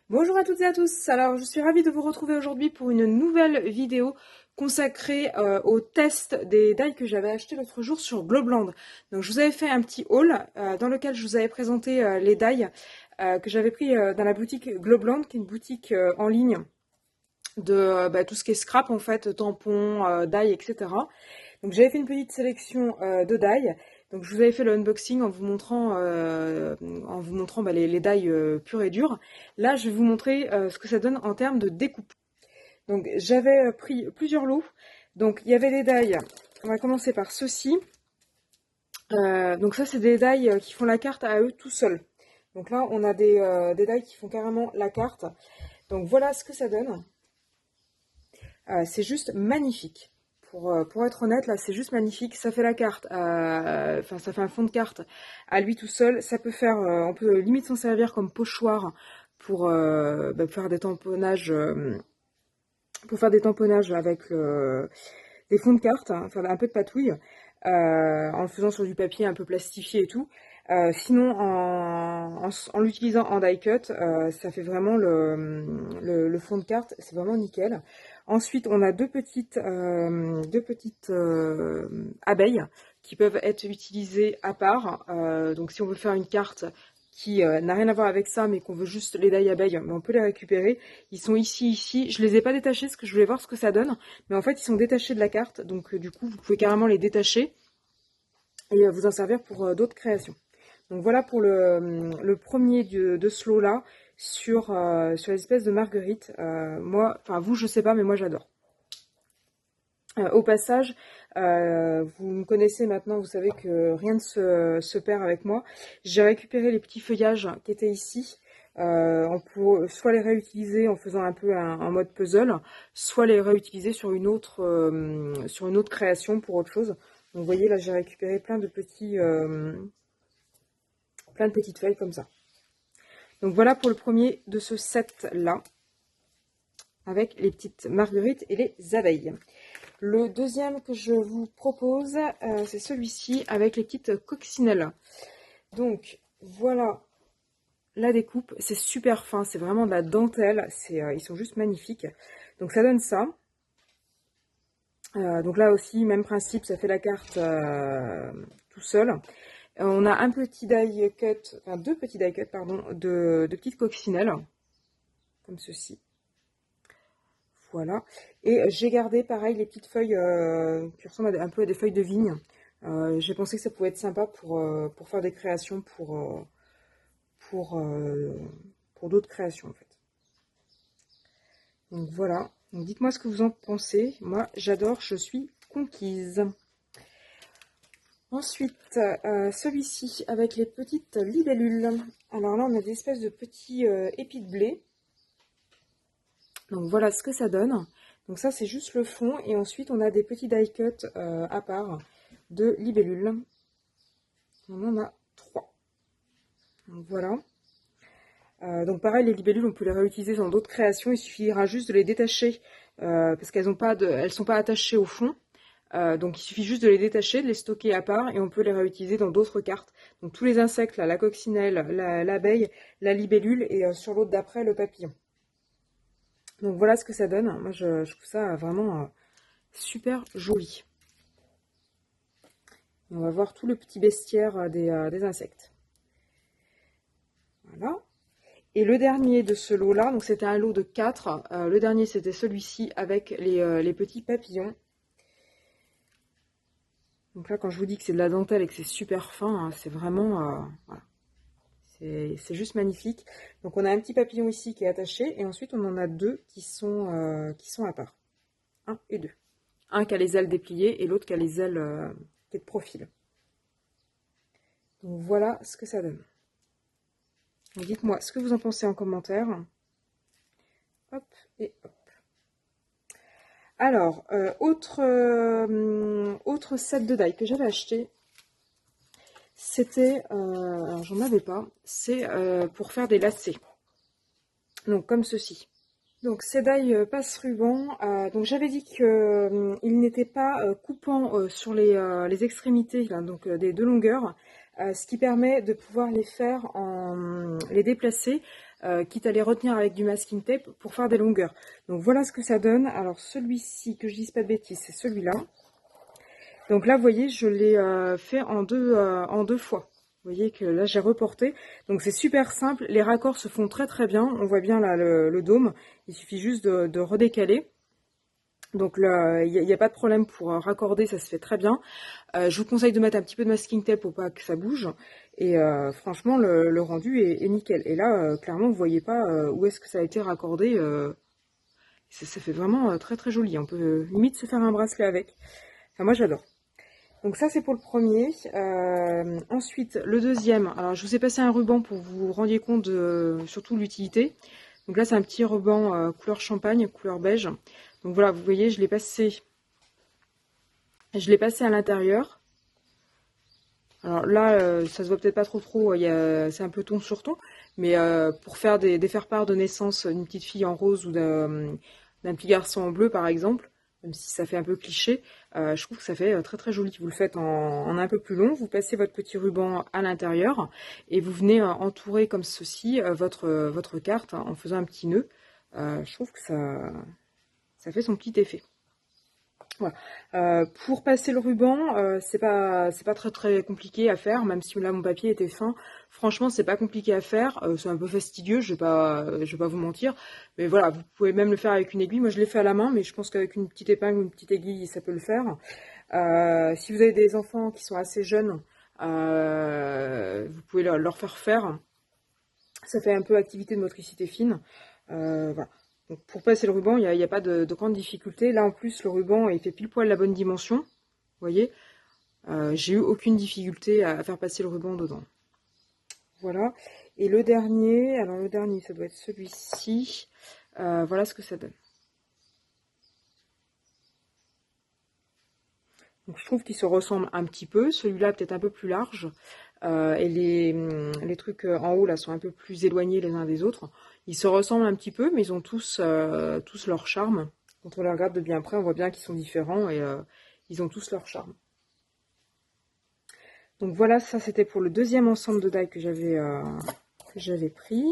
Bonjour à toutes et à tous, alors je suis ravie de vous retrouver aujourd'hui pour une nouvelle vidéo consacrée au test des die que j'avais acheté l'autre jour sur Globland. Donc je vous avais fait un petit haul dans lequel je vous avais présenté les die que j'avais pris dans la boutique Globland, qui est une boutique en ligne de tout ce qui est scrap en fait, tampons, die, etc. Donc j'avais fait une petite sélection de die. Donc je vous avais fait le unboxing en vous montrant les die purs et durs. Là, je vais vous montrer ce que ça donne en termes de découpe. Donc j'avais pris plusieurs lots. Donc il y avait des die. On va commencer par ceux-ci. Donc ça, c'est des die qui font la carte à eux tout seuls. Donc là, on a des die qui font carrément la carte. Donc voilà ce que ça donne. C'est juste magnifique. Pour être honnête, là, c'est juste magnifique. Ça fait la carte, enfin, ça fait un fond de carte à lui tout seul. Ça peut faire, on peut limite s'en servir comme pochoir pour faire des tamponnages, avec des fonds de carte, hein, faire un peu de patouille, en le faisant sur du papier un peu plastifié et tout. Sinon, en l'utilisant en die cut, ça fait vraiment le fond de carte, c'est vraiment nickel. Ensuite, on a deux petites abeilles qui peuvent être utilisées à part. Donc, si on veut faire une carte qui n'a rien à voir avec ça, mais qu'on veut juste les die abeilles, on peut les récupérer. Ils sont ici. Je les ai pas détachés parce que je voulais voir ce que ça donne. Mais en fait, ils sont détachés de la carte. Donc, du coup, vous pouvez carrément les détacher et vous en servir pour d'autres créations. Donc voilà pour le premier de ce lot-là sur l'espèce de marguerite. Moi, enfin vous, je sais pas, mais moi j'adore. Au passage, vous me connaissez maintenant, vous savez que rien ne se perd avec moi. J'ai récupéré les petits feuillages qui étaient ici. On peut soit les réutiliser en faisant un peu un mode puzzle, soit les réutiliser sur une autre création pour autre chose. Donc vous voyez là, j'ai récupéré plein de petites feuilles comme ça. Donc voilà pour le premier de ce set là, avec les petites marguerites et les abeilles. Le deuxième que je vous propose, c'est celui-ci avec les petites coccinelles. Donc voilà la découpe, c'est super fin, c'est vraiment de la dentelle, ils sont juste magnifiques. Donc ça donne ça. Donc là aussi, même principe, ça fait la carte tout seul. On a un petit die cut, enfin deux petits die cut, pardon, de petites coccinelles, comme ceci. Voilà. Et j'ai gardé pareil les petites feuilles qui ressemblent un peu à des feuilles de vigne. J'ai pensé que ça pouvait être sympa pour faire des créations pour, pour d'autres créations en fait. Donc voilà. Dites-moi ce que vous en pensez. Moi j'adore, je suis conquise. Ensuite, celui-ci avec les petites libellules. Alors là on a des espèces de petits épis de blé. Donc voilà ce que ça donne. Donc ça c'est juste le fond et ensuite on a des petits die cut à part de libellules. On en a 3. Donc voilà. Donc pareil les libellules on peut les réutiliser dans d'autres créations, il suffira juste de les détacher parce qu'elles sont pas attachées au fond. Donc il suffit juste de les détacher, de les stocker à part et on peut les réutiliser dans d'autres cartes. Donc tous les insectes, là, la coccinelle, l'abeille, la libellule et sur l'autre d'après le papillon. Donc voilà ce que ça donne. Moi je trouve ça vraiment super joli. Et on va voir tout le petit bestiaire des insectes. Voilà. Et le dernier de ce lot-là, donc c'était un lot de 4. Le dernier c'était celui-ci avec les petits papillons. Donc là quand je vous dis que c'est de la dentelle et que c'est super fin, hein, c'est vraiment... voilà. C'est juste magnifique. Donc on a un petit papillon ici qui est attaché et ensuite on en a deux qui sont à part. 1 et 2. Un qui a les ailes dépliées et l'autre qui a les ailes qui est de profil. Donc voilà ce que ça donne. Dites-moi ce que vous en pensez en commentaire. Hop et hop. Alors, autre set de die que j'avais acheté, c'était, alors j'en avais pas, c'est pour faire des lacets. Donc comme ceci. Donc ces die passe-ruban, donc j'avais dit qu'il n'était pas coupant sur les extrémités là, donc des deux longueurs, ce qui permet de pouvoir les faire les déplacer quitte à les retenir avec du masking tape pour faire des longueurs. Donc voilà ce que ça donne. Alors celui-ci, que je dise pas de bêtises, c'est celui-là. Donc là, vous voyez, je l'ai fait en deux fois. Vous voyez que là, j'ai reporté. Donc c'est super simple. Les raccords se font très très bien. On voit bien là le dôme. Il suffit juste de redécaler. Donc là, il n'y a pas de problème pour raccorder, ça se fait très bien. Je vous conseille de mettre un petit peu de masking tape pour pas que ça bouge. Et franchement, le rendu est nickel. Et là, clairement, vous voyez pas où est-ce que ça a été raccordé. Ça fait vraiment très très joli. On peut limite se faire un bracelet avec. Enfin, moi, j'adore. Donc ça, c'est pour le premier. Ensuite, le deuxième. Alors, je vous ai passé un ruban pour que vous vous rendiez compte de surtout l'utilité. Donc là, c'est un petit ruban couleur champagne, couleur beige. Donc voilà, vous voyez, je l'ai passé à l'intérieur. Alors là, ça se voit peut-être pas trop, c'est un peu ton sur ton, mais pour faire des faire-part de naissance d'une petite fille en rose ou d'un petit garçon en bleu, par exemple, même si ça fait un peu cliché, je trouve que ça fait très très joli. Vous le faites en un peu plus long, vous passez votre petit ruban à l'intérieur et vous venez entourer comme ceci votre carte en faisant un petit nœud. Je trouve que ça fait son petit effet. Voilà. Pour passer le ruban, c'est pas très très compliqué à faire, même si là mon papier était fin. Franchement, c'est pas compliqué à faire. C'est un peu fastidieux, je vais pas vous mentir. Mais voilà, vous pouvez même le faire avec une aiguille. Moi, je l'ai fait à la main, mais je pense qu'avec une petite épingle ou une petite aiguille, ça peut le faire. Si vous avez des enfants qui sont assez jeunes, vous pouvez leur faire faire. Ça fait un peu activité de motricité fine. Voilà. Donc pour passer le ruban, il n'y a pas de grande difficulté. Là en plus, le ruban il fait pile poil la bonne dimension. Vous voyez, j'ai eu aucune difficulté à faire passer le ruban dedans. Voilà. Et le dernier, alors le dernier, ça doit être celui-ci. Voilà ce que ça donne. Donc je trouve qu'ils se ressemblent un petit peu. Celui-là peut-être un peu plus large. Et les trucs en haut là sont un peu plus éloignés les uns des autres. Ils se ressemblent un petit peu, mais ils ont tous leur charme. Quand on les regarde de bien près, on voit bien qu'ils sont différents et ils ont tous leur charme. Donc voilà, ça c'était pour le deuxième ensemble de die que j'avais pris.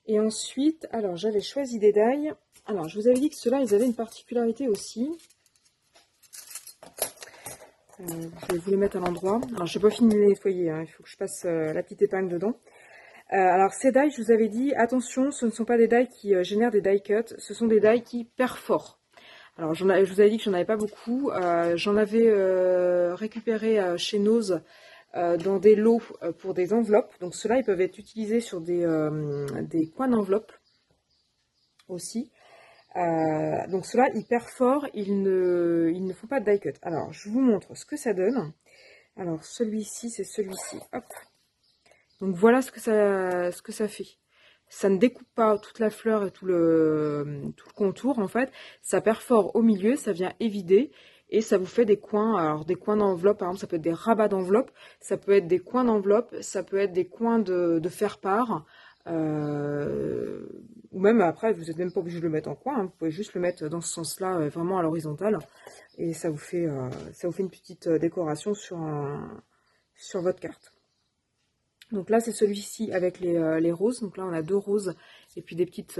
Et ensuite, alors j'avais choisi des die. Alors je vous avais dit que ceux-là, ils avaient une particularité aussi. Je vais vous les mettre à l'endroit. Alors, j'ai pas fini de les nettoyer, hein. Il faut que je passe la petite épingle dedans. Alors, ces die, je vous avais dit, attention, ce ne sont pas des die qui génèrent des die cuts, ce sont des die qui perforent. Alors, je vous avais dit que j'en avais pas beaucoup. J'en avais récupéré chez Nose dans des lots pour des enveloppes. Donc, ceux-là, ils peuvent être utilisés sur des coins d'enveloppe aussi. Donc ceux-là, ils perforent, ils ne font pas de die cut. Alors, je vous montre ce que ça donne. Alors, celui-ci, c'est celui-ci. Hop. Donc, voilà ce que ça fait. Ça ne découpe pas toute la fleur et tout le contour, en fait. Ça perfore au milieu, ça vient évider. Et ça vous fait des coins, alors des coins d'enveloppe, par exemple, ça peut être des rabats d'enveloppe, ça peut être des coins d'enveloppe, ça peut être des coins de faire-part. Ou même après, vous n'êtes même pas obligé de le mettre en coin, hein, vous pouvez juste le mettre dans ce sens-là, vraiment à l'horizontale, et ça vous fait une petite décoration sur votre carte. Donc là, c'est celui-ci avec les roses. Donc là, on a deux roses et puis des petites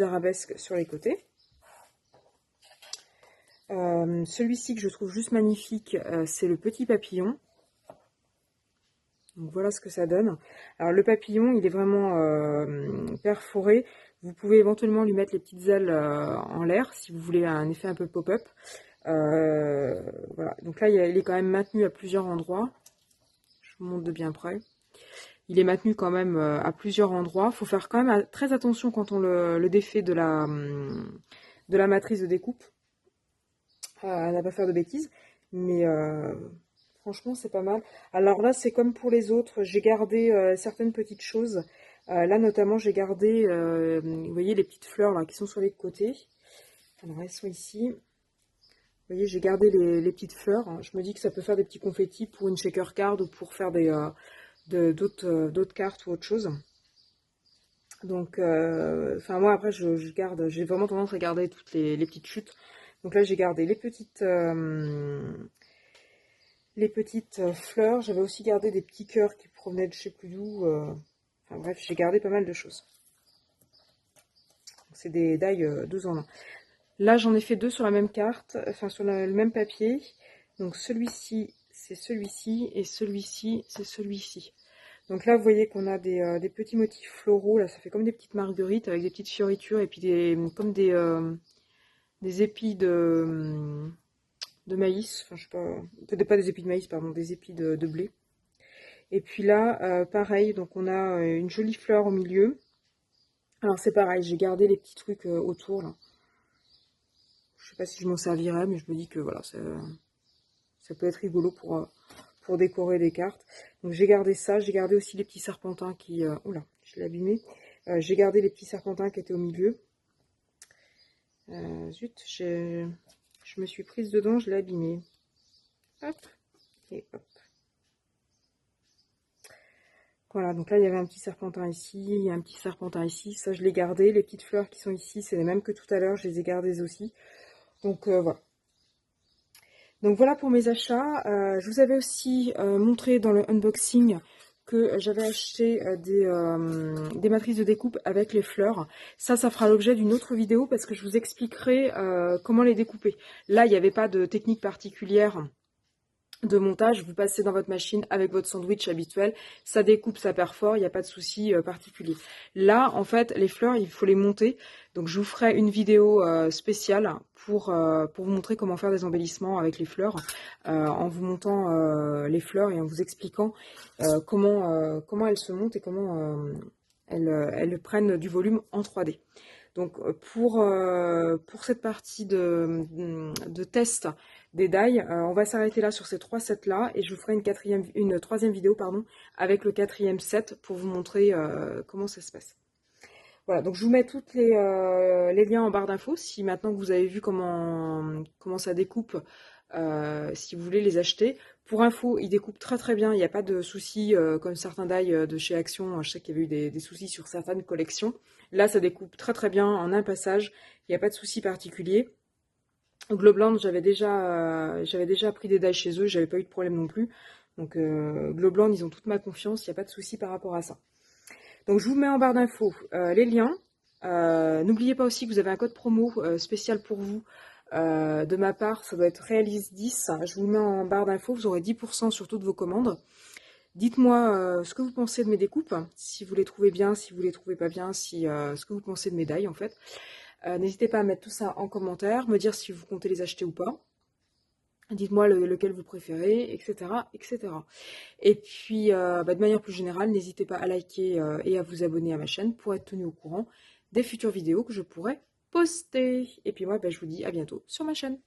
arabesques sur les côtés. Celui-ci que je trouve juste magnifique, c'est le petit papillon. Donc voilà ce que ça donne. Alors le papillon, il est vraiment perforé. Vous pouvez éventuellement lui mettre les petites ailes en l'air si vous voulez un effet un peu pop-up. Voilà. Donc là, il est quand même maintenu à plusieurs endroits. Je vous montre de bien près. Il est maintenu quand même à plusieurs endroits. Il faut faire quand même très attention quand on le défait de la matrice de découpe. À ne pas faire de bêtises. Mais franchement, c'est pas mal. Alors là, c'est comme pour les autres. J'ai gardé certaines petites choses. Là, notamment, j'ai gardé, vous voyez, les petites fleurs là qui sont sur les côtés. Alors, elles sont ici. Vous voyez, j'ai gardé les petites fleurs. Je me dis que ça peut faire des petits confettis pour une shaker card ou pour faire d'autres cartes ou autre chose. Donc, enfin, moi, après, j'ai vraiment tendance à garder toutes les petites chutes. Donc là, j'ai gardé les petites fleurs. J'avais aussi gardé des petits cœurs qui provenaient de je sais plus d'où. Enfin, bref, j'ai gardé pas mal de choses. C'est des die 2 en 1. Là, j'en ai fait 2 sur la même carte, enfin sur le même papier. Donc celui-ci, c'est celui-ci, et celui-ci, c'est celui-ci. Donc là, vous voyez qu'on a des petits motifs floraux. Là, ça fait comme des petites marguerites avec des petites fioritures et puis comme des épis de maïs. Enfin, je sais pas, peut-être pas des épis de maïs, pardon, des épis de blé. Et puis là, pareil, donc on a une jolie fleur au milieu. Alors c'est pareil, j'ai gardé les petits trucs autour là. Je sais pas si je m'en servirai, mais je me dis que voilà, ça peut être rigolo pour décorer des cartes. Donc j'ai gardé ça, j'ai gardé aussi les petits serpentins qui... oula, je l'ai abîmé. J'ai gardé les petits serpentins qui étaient au milieu. Zut, je me suis prise dedans, je l'ai abîmé. Hop, et hop. Voilà, donc là il y avait un petit serpentin ici, il y a un petit serpentin ici, ça je l'ai gardé. Les petites fleurs qui sont ici, c'est les mêmes que tout à l'heure, je les ai gardées aussi. Donc voilà. Donc voilà pour mes achats. Je vous avais aussi montré dans le unboxing que j'avais acheté des matrices de découpe avec les fleurs. Ça fera l'objet d'une autre vidéo parce que je vous expliquerai comment les découper. Là, il n'y avait pas de technique particulière de montage, vous passez dans votre machine avec votre sandwich habituel, ça découpe, ça perfore, il n'y a pas de souci particulier. Là, en fait, les fleurs, il faut les monter, donc je vous ferai une vidéo spéciale pour vous montrer comment faire des embellissements avec les fleurs, en vous montant les fleurs et en vous expliquant comment elles se montent et comment elles prennent du volume en 3D. Donc pour cette partie de test des die, on va s'arrêter là sur ces 3 sets là et je vous ferai une troisième vidéo pardon, avec le 4e set pour vous montrer comment ça se passe. Voilà, donc je vous mets tous les liens en barre d'infos si maintenant que vous avez vu comment ça découpe, si vous voulez les acheter. Pour info, ils découpent très très bien, il n'y a pas de soucis comme certains die de chez Action, je sais qu'il y avait eu des soucis sur certaines collections. Là, ça découpe très très bien en un passage, il n'y a pas de souci particulier. Globland, j'avais déjà pris des die chez eux, j'avais pas eu de problème non plus. Donc Globland, ils ont toute ma confiance, il n'y a pas de souci par rapport à ça. Donc je vous mets en barre d'infos les liens. N'oubliez pas aussi que vous avez un code promo spécial pour vous. De ma part, ça doit être Realise10. Je vous le mets en barre d'infos, vous aurez 10% sur toutes vos commandes. Dites-moi ce que vous pensez de mes découpes, si vous les trouvez bien, si vous les trouvez pas bien, ce que vous pensez de mes die en fait. N'hésitez pas à mettre tout ça en commentaire, me dire si vous comptez les acheter ou pas. Dites-moi lequel vous préférez, etc. etc. Et puis, de manière plus générale, n'hésitez pas à liker et à vous abonner à ma chaîne pour être tenu au courant des futures vidéos que je pourrai poster. Et puis moi, je vous dis à bientôt sur ma chaîne.